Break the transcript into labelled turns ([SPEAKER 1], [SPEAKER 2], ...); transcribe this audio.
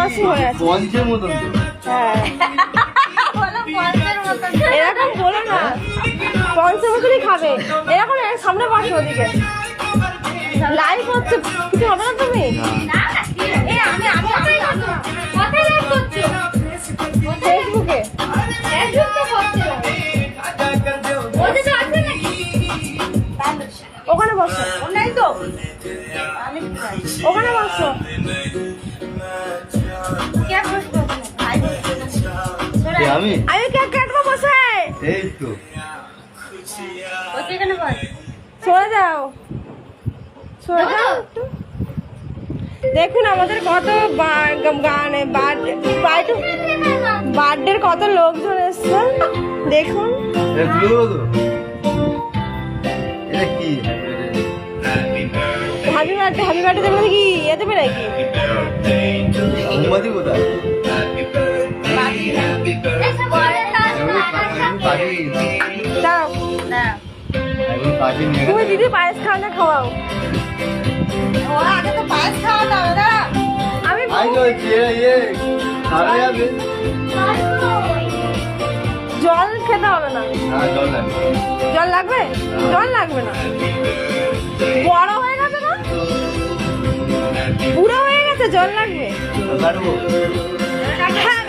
[SPEAKER 1] মাসই হয়ে আছে।
[SPEAKER 2] পঞ্চের মতন তো।
[SPEAKER 1] হ্যাঁ এরকম বলো না, পঞ্চমী খাবে এরকম। সামনে বসো, ওদিকে লাইভ হচ্ছে, কিছু হবে না তুমি? ফেসবুকে ওখানে বসো, ওখানে বসো।
[SPEAKER 2] আমি
[SPEAKER 1] কেক কাটবো বসে।
[SPEAKER 2] এই তো
[SPEAKER 1] সরে যাও, সরে যাও একটু। দেখুন আমাদের কত গানে বার্থডের কত লোকজন এসছে দেখুন।
[SPEAKER 2] এটা কি
[SPEAKER 1] হ্যাপি বার্থডে দেবে নাকি? এ দেবে নাকি?
[SPEAKER 2] মোমবাতি কোথায়?
[SPEAKER 1] দাও, তুমি দিদি পায়েস খাওয়া খাওয়াও। আমি জল খেতে হবে না। জল লাগবে? জল লাগবে না, বড় হয়ে গেছে না, বুড়ো হয়ে গেছে, জল লাগবে। হ্যাঁ